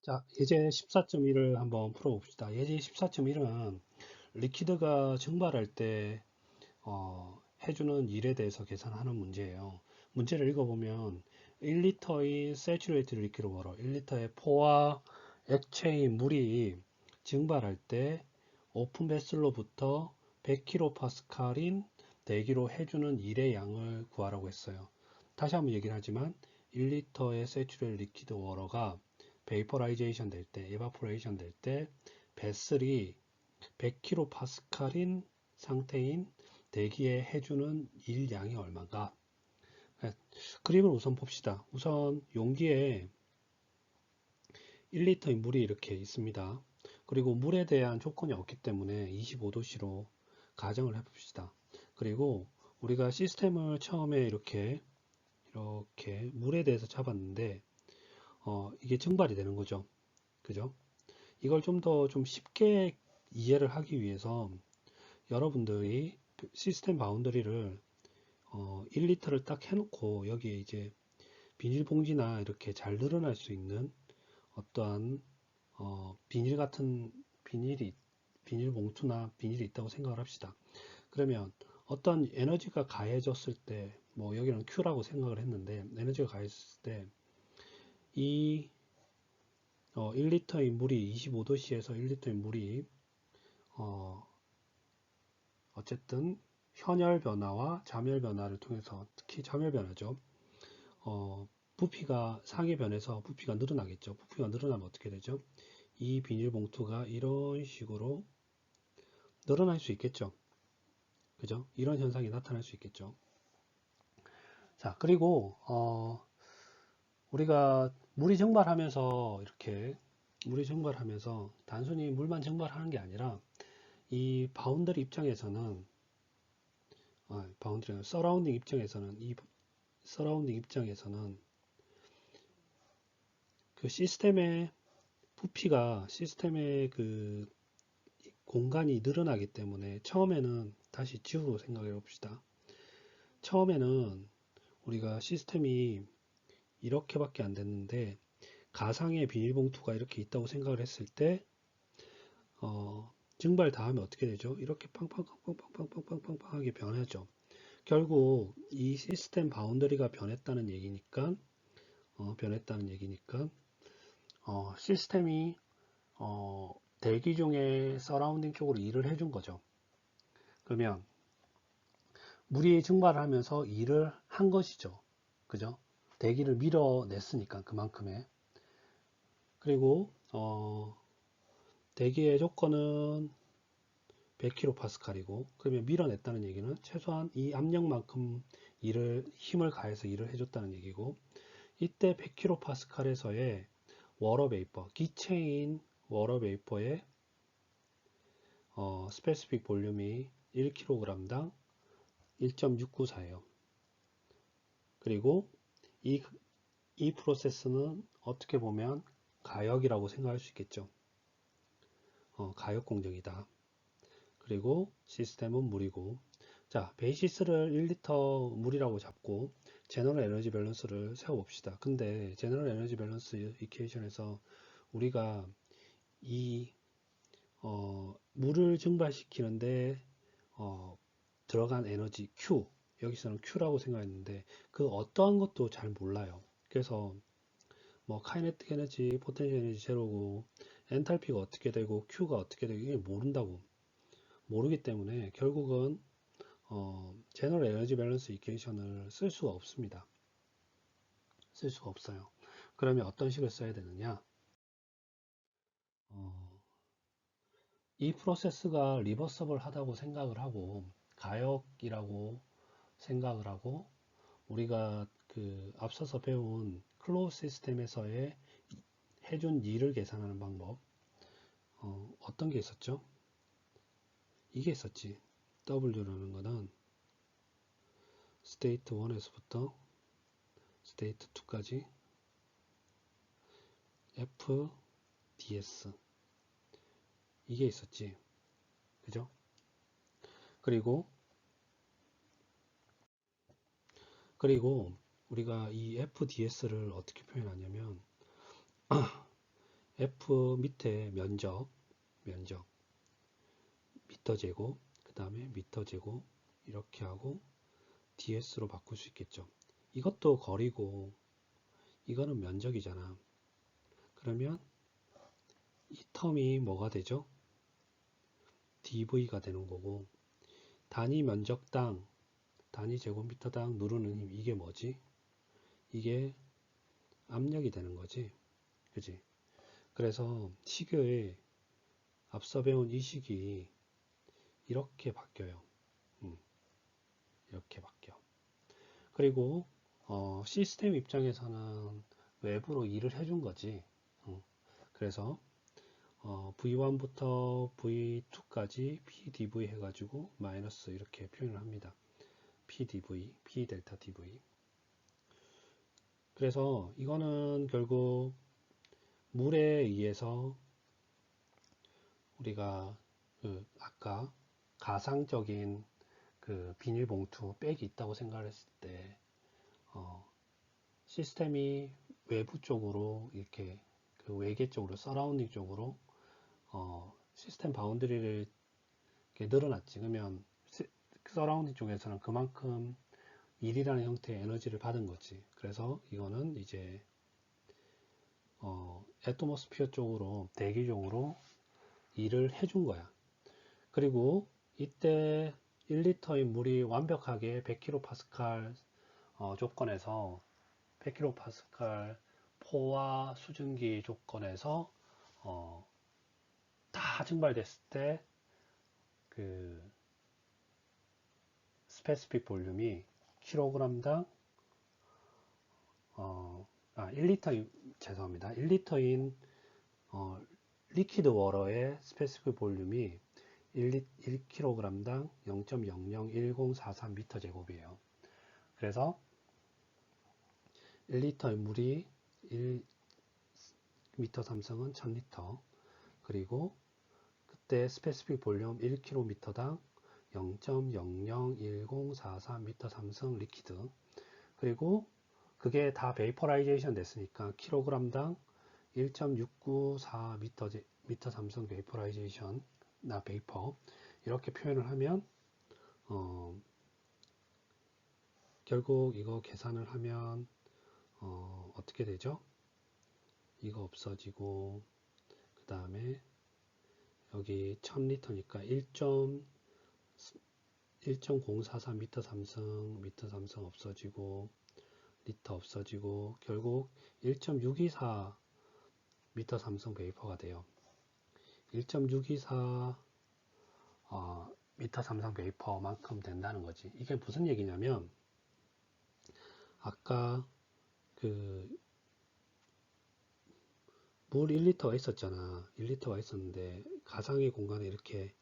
자, 예제 14.1을 한번 풀어봅시다. 예제 14.1은 리퀴드가 증발할 때 해주는 일에 대해서 계산하는 문제예요. 문제를 읽어보면 1리터의 Saturated Liquid Water, 1리터의 포화 액체인 물이 증발할 때 오픈 베슬로부터 100kPa인 대기로 해주는 일의 양을 구하라고 했어요. 다시 한번 얘기를 하지만 1리터의 Saturated Liquid Water가 베이퍼라이제이션 될 때, 에바포레이션 될 때 베슬이 100kPa인 상태인 대기에 해주는 일량이 얼마인가? 네, 그림을 우선 봅시다. 우선 용기에 1리터의 물이 이렇게 있습니다. 그리고 물에 대한 조건이 없기 때문에 25도씨로 가정을 해봅시다. 그리고 우리가 시스템을 처음에 이렇게 물에 대해서 잡았는데 이게 증발이 되는 거죠. 그죠? 이걸 좀 더 좀 쉽게 이해를 하기 위해서 여러분들이 시스템 바운더리를 1리터를 딱 해놓고 여기에 이제 비닐봉지나 이렇게 잘 늘어날 수 있는 어떠한 비닐 같은 비닐 봉투나 비닐이 있다고 생각을 합시다. 그러면 어떤 에너지가 가해졌을 때, 뭐 여기는 Q라고 생각을 했는데 에너지가 가해졌을 때 이 1리터의 물이 25도씨에서 1리터의 물이 어쨌든 현열 변화와 잠열 변화를 통해서 특히 잠열 변화죠. 부피가 상위 변에서 부피가 늘어나겠죠. 부피가 늘어나면 어떻게 되죠? 이 비닐봉투가 이런 식으로 늘어날 수 있겠죠. 그죠? 이런 현상이 나타날 수 있겠죠. 자, 그리고 우리가 물이 증발하면서 이렇게 물이 증발하면서 단순히 물만 증발하는 게 아니라 이 바운더리 입장에서는 바운더리 서라운딩 입장에서는 이 서라운딩 입장에서는 그 시스템의 부피가 시스템의 그 공간이 늘어나기 때문에 처음에는 다시 지우로 생각해 봅시다. 처음에는 우리가 시스템이 이렇게밖에 안 됐는데 가상의 비닐봉투가 이렇게 있다고 생각을 했을 때 증발 다음에 어떻게 되죠? 이렇게 팡팡팡팡팡팡팡팡팡하게 변하죠. 결국 이 시스템 바운더리가 변했다는 얘기니까 시스템이 대기 중에 서라운딩 쪽으로 일을 해준 거죠. 그러면 물이 증발을 하면서 일을 한 것이죠. 그죠? 대기를 밀어냈으니까 그만큼의. 그리고 대기의 조건은 100kPa이고 그러면 밀어냈다는 얘기는 최소한 이 압력만큼 힘을 가해서 일을 해줬다는 얘기고 이때 100kPa에서의 워터 베이퍼, 기체인 워터 베이퍼의 스페시픽 볼륨이 1kg당 1.694예요. 그리고 이 프로세스는 어떻게 보면 가역이라고 생각할 수 있겠죠. 가역 공정이다. 그리고 시스템은 물이고 자 베이시스를 1리터 물이라고 잡고 제너럴 에너지 밸런스를 세워봅시다. 근데 제너럴 에너지 밸런스 이퀘이션에서 우리가 이 물을 증발시키는데 들어간 에너지 Q 여기서는 Q라고 생각했는데 그 어떠한 것도 잘 몰라요. 그래서 뭐 카이네틱 에너지, 포텐셜 에너지 제로고 엔탈피가 어떻게 되고 Q가 어떻게 되고 이게 모르기 때문에 결국은 제너럴 에너지 밸런스 이퀘이션을 쓸 수가 없습니다. 쓸 수가 없어요. 그러면 어떤 식을 써야 되느냐? 어, 이 프로세스가 리버서블 하다고 생각을 하고 가역이라고 생각을 하고 우리가 그 앞서서 배운 클로즈 시스템에서의 해준 일을 계산하는 방법 어떤 게 있었죠? 이게 있었지. W라는 거는 스테이트 1에서부터 스테이트 2까지 FDS 이게 있었지. 그죠? 그리고 우리가 이 FDS를 어떻게 표현하냐면 F 밑에 면적 미터 제곱, 그 다음에 미터 제곱 이렇게 하고 ds로 바꿀 수 있겠죠. 이것도 거리고 이거는 면적이잖아. 그러면 이 텀이 뭐가 되죠? dv가 되는 거고, 단위 면적당 단위 제곱미터당 누르는 힘, 이게 뭐지? 이게 압력이 되는 거지. 그지? 그래서 식의 앞서 배운 이 식이 이렇게 바뀌어요. 이렇게 바뀌어. 그리고 시스템 입장에서는 외부로 일을 해준 거지. 그래서 V1부터 V2까지 PDV 해가지고 마이너스 이렇게 표현을 합니다. PDV, P 델타 DV. 그래서 이거는 결국 물에 의해서 우리가 아까 가상적인 그 비닐봉투 백이 있다고 생각을 했을 때 시스템이 외부 쪽으로 이렇게 그 외계 쪽으로 서라운딩 쪽으로 시스템 바운드리를 이렇게 늘어났지. 그러면 서라운딩 쪽에서는 그만큼 일이라는 형태의 에너지를 받은 거지. 그래서 이거는 이제 애토모스피어 쪽으로 대기 쪽으로 일을 해준 거야. 그리고 이때 1리터의 물이 완벽하게 100kPa 조건에서 100kPa 포화 수증기 조건에서 다 증발됐을 때 그 스페시픽 볼륨이 킬로그램당 1리터 죄송합니다. 1리터인 리퀴드 워러의 스페시픽 볼륨이 1kg당 0.001043m 제곱이에요. 그래서 1리터의 물이 1m 삼성은 1000리터, 그리고 그때 스페시픽 볼륨 1kg당 0.001043m 삼성 리퀴드, 그리고 그게 다 베이퍼라이제이션 됐으니까 킬로그램당 1.694m 삼성 베이퍼라이제이션 나 베이퍼 이렇게 표현을 하면 결국 이거 계산을 하면 어떻게 되죠? 이거 없어지고 그 다음에 여기 1000리터니까 1.043m 삼성 없어지고 리터 없어지고 결국 1.624m 삼성 베이퍼가 돼요. 1.624 미터 삼성 베이퍼만큼 된다는 거지. 이게 무슨 얘기냐면 아까 그 물 1리터가 있었잖아. 1리터가 있었는데 가상의 공간에 이렇게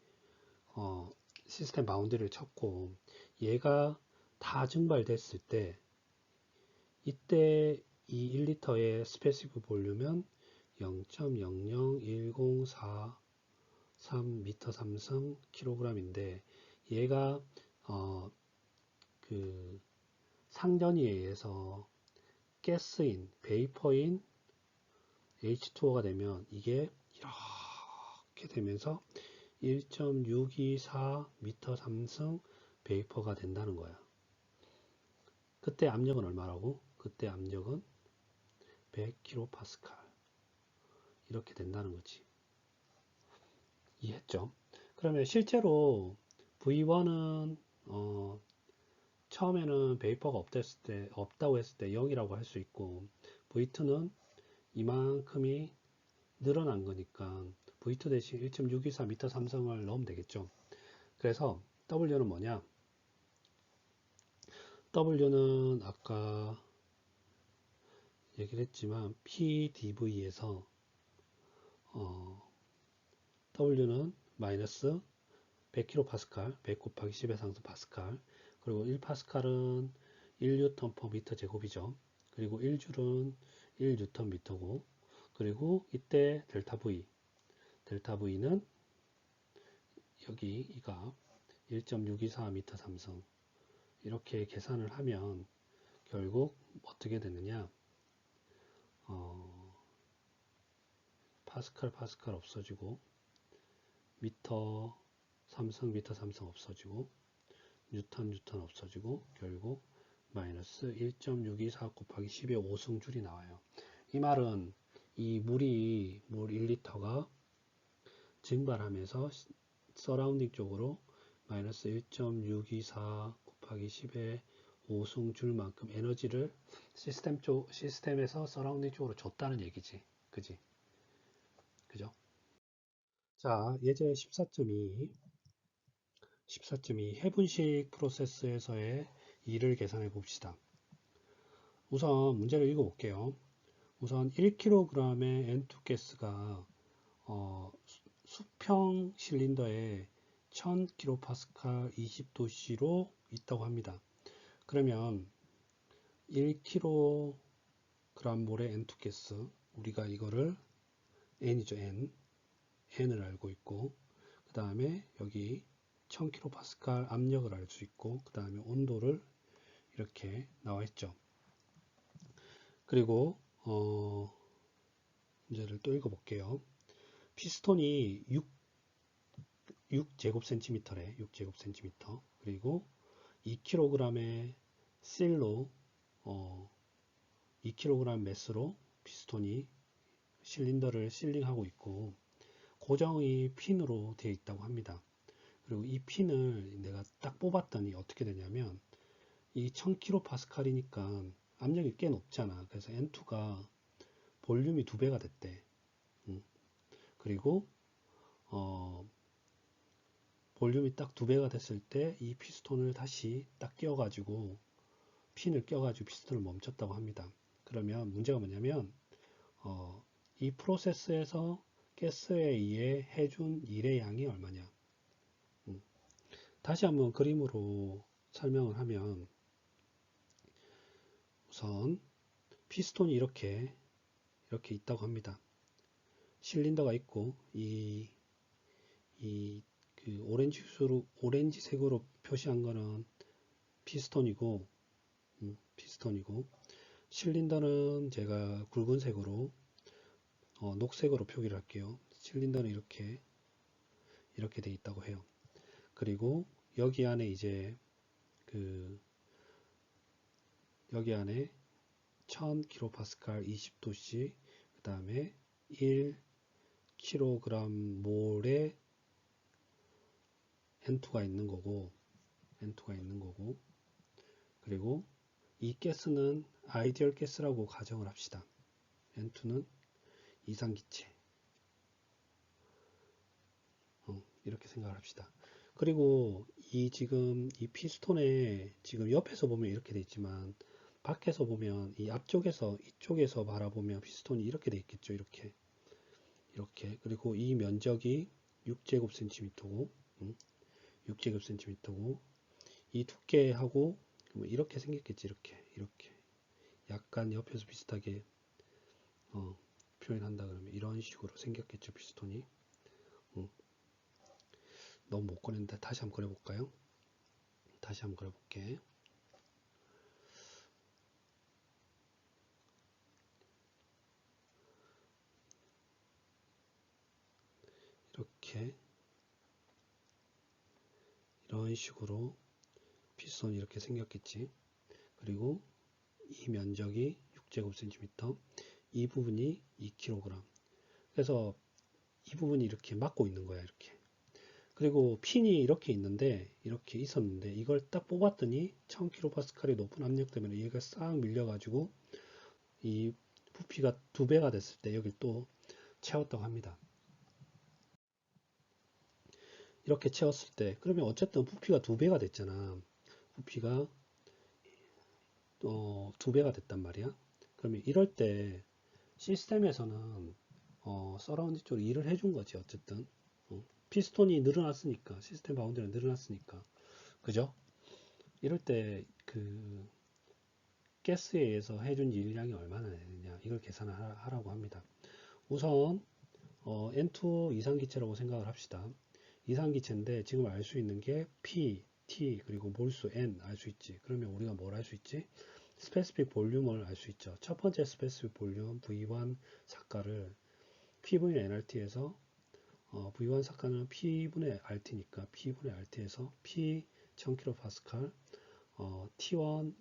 시스템 바운드리를 쳤고 얘가 다 증발됐을 때 이때 이 1리터의 스페시픽 볼륨은 0.001043m 삼성 킬로그램인데 얘가 그 상전이에 의해서 가스인, 베이퍼인 H2O가 되면 이게 이렇게 되면서 1.624m 삼성 베이퍼가 된다는 거야. 그때 압력은 얼마라고? 그때 압력은 100kPa 이렇게 된다는 거지. 이해했죠? 그러면 실제로 V1은 처음에는 베이퍼가 없다고 했을 때 0이라고 할 수 있고 V2는 이만큼이 늘어난 거니까 V2 대신 1.624m 삼성을 넣으면 되겠죠. 그래서 W는 뭐냐? W는 아까 얘기를 했지만 PdV에서 W는 마이너스 100kPa, 100 곱하기 10의 상수 파스칼, 그리고 1파스칼은 1N/m 제곱이죠. 그리고 1줄은 1Nm고, 그리고 이때 델타 V는 여기 이 값 1.624m 삼성 이렇게 계산을 하면 결국 어떻게 되느냐 파스칼 없어지고, 미터 삼성 없어지고, 뉴턴 없어지고, 결국 마이너스 1.624 곱하기 10의 5승줄이 나와요. 이 말은 이 물 1리터가 증발하면서 서라운딩 쪽으로 마이너스 1.624 곱하기 10의 5승줄만큼 에너지를 시스템에서 서라운딩 쪽으로 줬다는 얘기지. 그지? 그죠? 자, 예제 14.2 해분식 프로세스에서의 일을 계산해 봅시다. 우선 문제를 읽어 볼게요. 우선 1kg의 N2 가스가 수평 실린더에 1000kPa 20도씨로 있다고 합니다. 그러면 1kg몰의 N2 가스, 우리가 이거를 N이죠, N을 알고 있고, 그 다음에 여기 1000kPa 압력을 알 수 있고, 그 다음에 온도를 이렇게 나와 있죠. 그리고 문제를 또 읽어볼게요. 피스톤이 6제곱센티미터래. 6제곱센티미터. 그리고 2kg의 실로 2kg 매스로 피스톤이 실린더를 실링하고 있고, 고정이 핀으로 되어 있다고 합니다. 그리고 이 핀을 내가 딱 뽑았더니 어떻게 되냐면, 이 1000kPa이니까 압력이 꽤 높잖아. 그래서 N2가 볼륨이 2배가 됐대. 그리고 볼륨이 딱 2배가 됐을 때 이 피스톤을 다시 딱 끼워가지고 핀을 껴가지고 피스톤을 멈췄다고 합니다. 그러면 문제가 뭐냐면 이 프로세스에서 가스에 의해 해준 일의 양이 얼마냐. 다시 한번 그림으로 설명을 하면, 우선 피스톤이 이렇게 있다고 합니다. 실린더가 있고 그 오렌지색으로 표시한 거는 피스톤이고, 실린더는 제가 굵은색으로 녹색으로 표기를 할게요. 실린더는 이렇게 돼 있다고 해요. 그리고 여기 안에 이제 여기 안에 1000kPa 20도씨, 그 다음에 1kg몰의 N2가 있는 거고, 그리고 이 가스는 아이디얼 가스라고 가정을 합시다. N2는 이상기체. 이렇게 생각을 합시다. 그리고 지금 이 피스톤에 지금 옆에서 보면 이렇게 돼 있지만, 밖에서 보면 이 앞쪽에서 이쪽에서 바라보면 피스톤이 이렇게 돼 있겠죠. 이렇게. 그리고 이 면적이 6제곱센티미터고, 이 두께하고 이렇게 생겼겠지. 이렇게 약간 옆에서 비슷하게 표현한다 그러면 이런 식으로 생겼겠죠. 피스톤이. 너무 못 그렸는데 다시 한번 그려볼까요? 다시 한번 그려볼게. 이런 식으로 피스톤이 이렇게 생겼겠지. 그리고 이 면적이 6제곱센티미터, 이 부분이 2kg. 그래서 이 부분이 이렇게 막고 있는 거야. 이렇게. 그리고 핀이 이렇게 있었는데 이걸 딱 뽑았더니 1000kPa의 높은 압력 때문에 얘가 싹 밀려가지고 이 부피가 2배가 됐을 때 여길 또 채웠다고 합니다. 이렇게 채웠을 때, 그러면 어쨌든 부피가 2배가 됐잖아. 부피가 2배가 됐단 말이야. 그러면 이럴 때 시스템에서는 서라운드 쪽으로 일을 해준 거지. 어쨌든 피스톤이 늘어났으니까, 시스템 바운드가 늘어났으니까, 그죠? 이럴 때 그 가스에 의해서 해준 일량이 얼마나 되느냐, 이걸 계산을 하라고 합니다. 우선 N2 이상기체라고 생각을 합시다. 이상기체인데 지금 알 수 있는 게 P, T, 그리고 몰수 N 알 수 있지. 그러면 우리가 뭘 알 수 있지? 스페시픽 볼륨을 알 수 있죠. 첫 번째 스페시픽 볼륨 V1 삭가를 P분의 nRT에서 V1 삭간은 P분의 RT니까 P분의 RT에서 P 1000kPa T1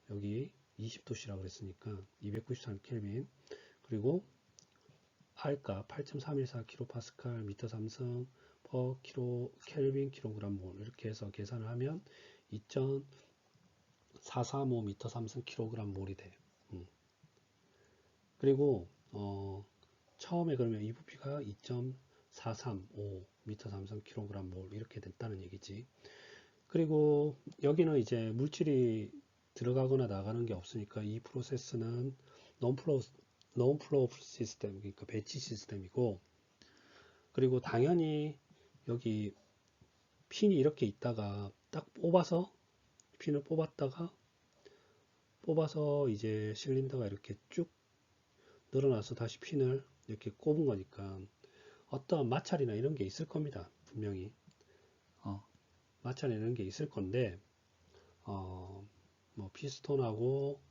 여기 20도씨라고 그랬으니까 293K 그리고 R값 8.314kPa 미터 삼성 per kilo 켈빈 킬로그램 몰 이렇게 해서 계산을 하면 2.435 미터 삼성 킬로그램 몰이 돼. 그리고 처음에 그러면 이 부피가 2.435 미터 삼성 킬로그램 몰 이렇게 됐다는 얘기지. 그리고 여기는 이제 물질이 들어가거나 나가는 게 없으니까 이 프로세스는 논플로우 시스템, 그러니까 배치 시스템이고, 그리고 당연히 여기 핀이 이렇게 있다가 딱 뽑아서 핀을 뽑아서 이제 실린더가 이렇게 쭉 늘어나서 다시 핀을 이렇게 꼽은 거니까 어떠한 마찰이나 이런 게 있을 겁니다. 분명히 마찰 이런 게 있을 건데 뭐 피스톤하고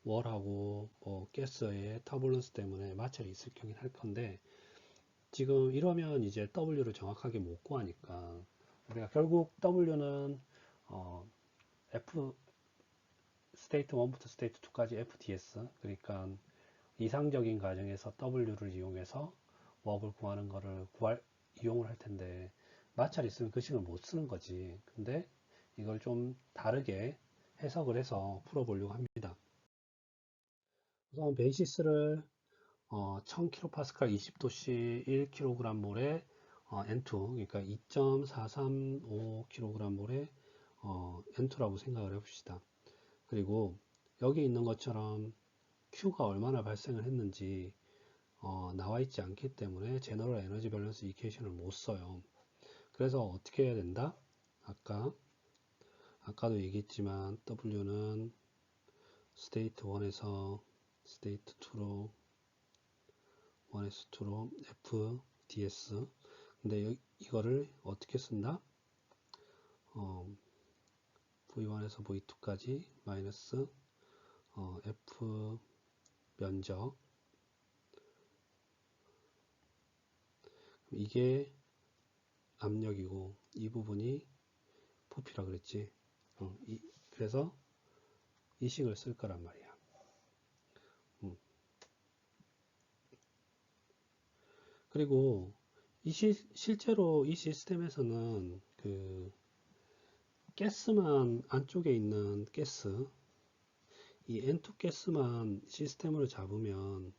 월하고 뭐 가스의 터뷸런스 때문에 마찰이 있을 경우는 할 건데 지금 이러면 이제 W를 정확하게 못 구하니까 우리가 결국 W는 F 스테이트 1부터 스테이트 2까지 FDS 그러니까 이상적인 과정에서 W를 이용해서 웍을 구하는 거를 이용을 할 텐데 마찰이 있으면 그 식을 못 쓰는 거지. 근데 이걸 좀 다르게 해석을 해서 풀어보려고 합니다. 우선 베이시스를 1000kPa 20도씨 1kg몰에 N2 그러니까 2.435kg몰에 N2라고 생각을 해봅시다. 그리고 여기 있는 것처럼 Q가 얼마나 발생을 했는지 나와 있지 않기 때문에 제너럴 에너지 밸런스 이퀘이션을 못 써요. 그래서 어떻게 해야 된다? 아까도 얘기했지만 W는 스테이트 1에서 스테이트 2로 1에서 2로 FDS 근데 이거를 어떻게 쓴다? V1에서 V2까지 마이너스 F 면적 이게 압력이고 이 부분이 부피라 그랬지. 그래서 이 식을 쓸 거란 말이야. 그리고 실제로 이 시스템에서는 그 가스만 안쪽에 있는 가스 이 N2 가스만 시스템으로 잡으면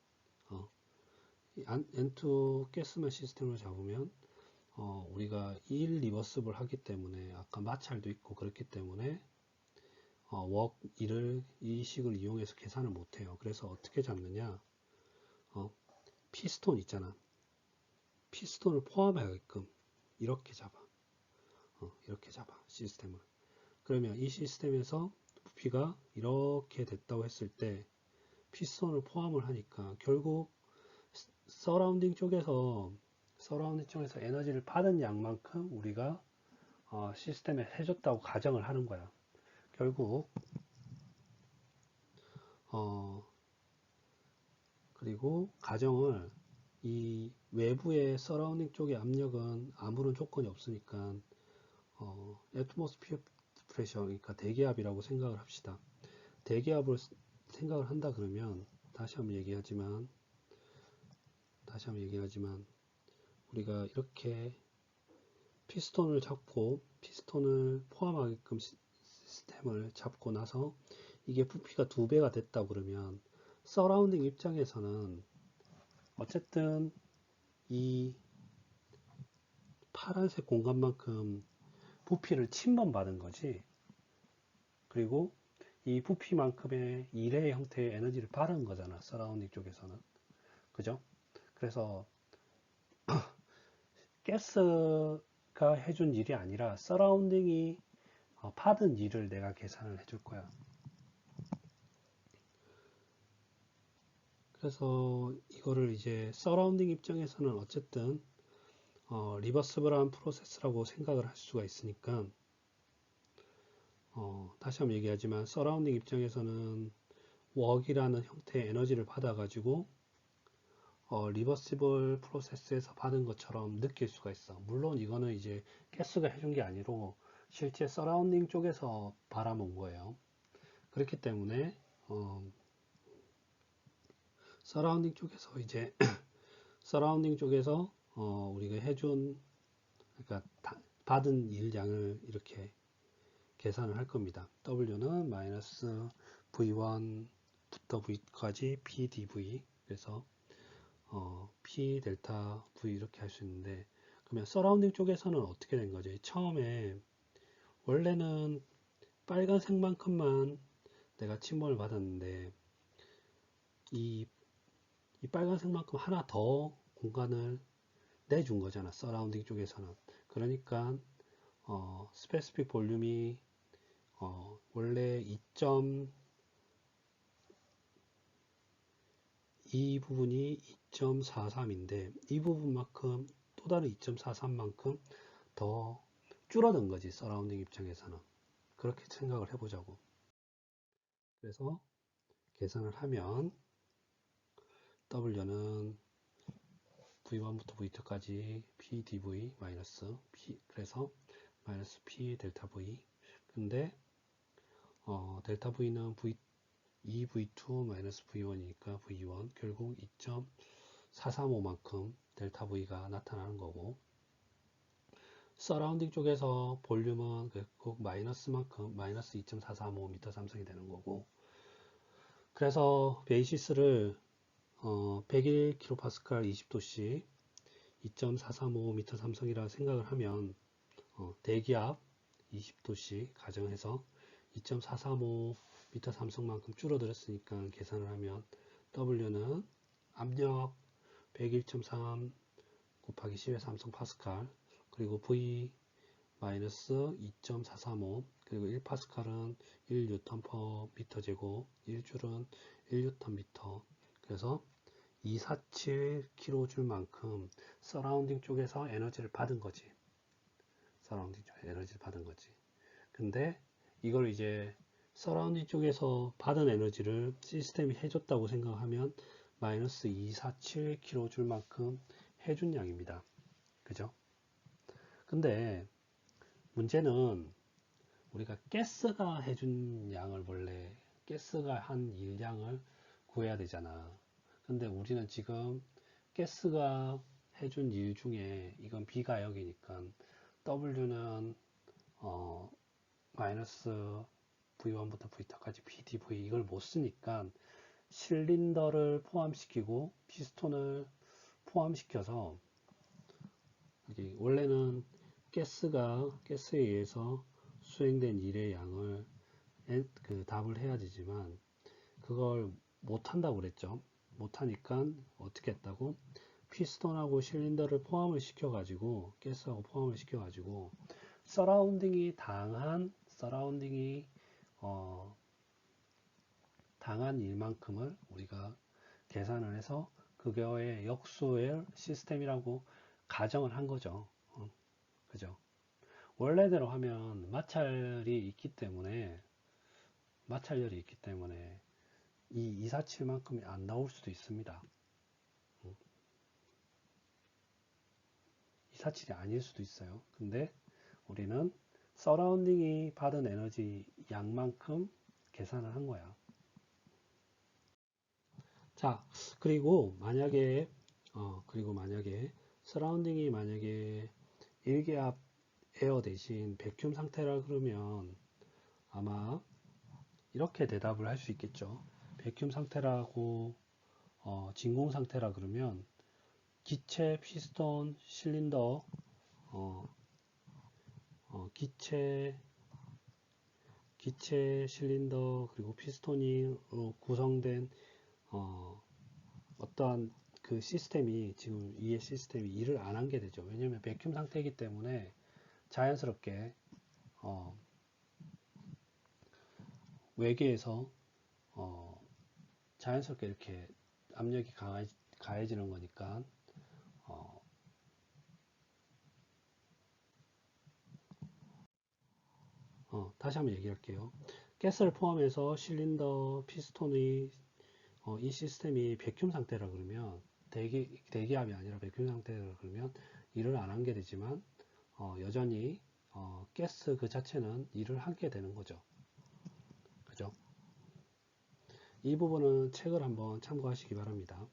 N2 가스만 시스템으로 잡으면 우리가 1 리버스블 하기 때문에 아까 마찰도 있고 그렇기 때문에 웍 1을 이 식을 이용해서 계산을 못해요. 그래서 어떻게 잡느냐 피스톤 있잖아. 피스톤을 포함하게끔 이렇게 잡아. 이렇게 잡아 시스템을. 그러면 이 시스템에서 부피가 이렇게 됐다고 했을 때 피스톤을 포함을 하니까 결국 서라운딩 쪽에서 에너지를 받은 양만큼 우리가 시스템에 해줬다고 가정을 하는 거야. 결국 그리고 가정을 이 외부의 서라운딩 쪽의 압력은 아무런 조건이 없으니까 애트모스피어 프레셔 그러니까 대기압이라고 생각을 합시다. 대기압을 생각을 한다 그러면 다시 한번 얘기하지만 우리가 이렇게 피스톤을 잡고 피스톤을 포함하게끔 시스템을 잡고 나서 이게 부피가 2배가 됐다 그러면 서라운딩 입장에서는 어쨌든 이 파란색 공간만큼 부피를 침범받은 거지. 그리고 이 부피만큼의 1의 형태의 에너지를 받은 거잖아. 서라운딩 쪽에서는. 그죠? 그래서 가스가 해준 일이 아니라 서라운딩이 받은 일을 내가 계산을 해줄 거야. 그래서 이거를 이제 서라운딩 입장에서는 어쨌든 리버스블한 프로세스라고 생각을 할 수가 있으니까 다시 한번 얘기하지만 서라운딩 입장에서는 웍이라는 형태의 에너지를 받아 가지고 리버시블 프로세스에서 받은 것처럼 느낄 수가 있어. 물론 이거는 이제 가스가 해준 게 아니고 실제 서라운딩 쪽에서 바람온 거예요. 그렇기 때문에 어, 서라운딩 쪽에서 이제 서라운딩 쪽에서 우리가 해준 그러니까 받은 일량을 이렇게 계산을 할 겁니다. W는 마이너스 V1부터 V까지 PdV 그래서 P 델타 V 이렇게 할 수 있는데 그러면 서라운딩 쪽에서는 어떻게 된 거죠? 처음에 원래는 빨간색만큼만 내가 침범을 받았는데 이, 이 빨간색만큼 하나 더 공간을 내준 거잖아. 서라운딩 쪽에서는. 그러니까 스페시픽 볼륨이 원래 2점 이 부분이 2.43인데 이 부분만큼 또 다른 2.43만큼 더 줄어든 거지. 서라운딩 입장에서는. 그렇게 생각을 해보자고. 그래서 계산을 하면 W는 V1부터 V2까지 PdV 마이너스 P 그래서 마이너스 P 델타 V 근데 델타 V는 V2 마이너스 V1이니까 V1 결국 2.435만큼 델타 V가 나타나는 거고 서라운딩 쪽에서 볼륨은 꼭 마이너스만큼 마이너스 2.435m 삼성이 되는 거고 그래서 베이시스를 101kPa 20도씨 2.435m 삼성이라 생각을 하면 대기압 20도씨 가정해서 2.435m 삼성만큼 줄어들었으니까 계산을 하면 W는 압력 101.3 곱하기 10의 삼성 파스칼 그리고 V 마이너스 2.435 그리고 1파스칼은 1뉴턴 퍼 미터 제곱 1줄은 1뉴턴 미터 그래서 247kJ만큼 서라운딩 쪽에서 에너지를 받은 거지. 서라운딩 쪽에 에너지를 받은 거지. 근데 이걸 이제 서라운딩 쪽에서 받은 에너지를 시스템이 해줬다고 생각하면 마이너스 247kJ만큼 해준 양입니다. 그죠? 근데 문제는 우리가 가스가 해준 양을 원래 가스가 한 일량을 구해야 되잖아. 근데 우리는 지금 가스가 해준 일 중에 이건 비가역이니까 W는 마이너스 V1부터 V까지 PdV 이걸 못 쓰니까 실린더를 포함시키고 피스톤을 포함시켜서 여기 원래는 가스에 의해서 수행된 일의 양을 답을 해야 되지만 그걸 못한다고 그랬죠. 못하니까 어떻게 했다고? 피스톤하고 실린더를 포함을 시켜가지고 가스하고 포함을 시켜가지고 서라운딩이 어, 당한 일만큼을 우리가 계산을 해서 그거의 역수의 시스템이라고 가정을 한 거죠. 그죠? 원래대로 하면 마찰열이 있기 때문에 이 247만큼이 안 나올 수도 있습니다. 247이 아닐 수도 있어요. 근데 우리는 서라운딩이 받은 에너지 양만큼 계산을 한 거야. 자, 그리고 만약에 서라운딩이 만약에 일기압 에어 대신 백큐մ 상태라 그러면 아마 이렇게 대답을 할 수 있겠죠. 백큐մ 상태라고 진공 상태라 그러면 기체, 피스톤, 실린더, 어, 기체, 실린더 그리고 피스톤이 구성된 어떠한 그 시스템이 지금 이해 시스템이 일을 안 한 게 되죠. 왜냐하면 백큐մ 상태이기 때문에 자연스럽게 어, 외계에서 어, 자연스럽게 이렇게 압력이 가해지는 거니까 어, 다시 한번 얘기할게요. 가스를 포함해서 실린더, 피스톤의 이 시스템이 백큐մ 상태라 그러면 대기압이 아니라 백균 상태라 그러면 일을 안 하게 되지만 여전히 가스 그 자체는 일을 하게 되는 거죠. 그죠? 이 부분은 책을 한번 참고하시기 바랍니다.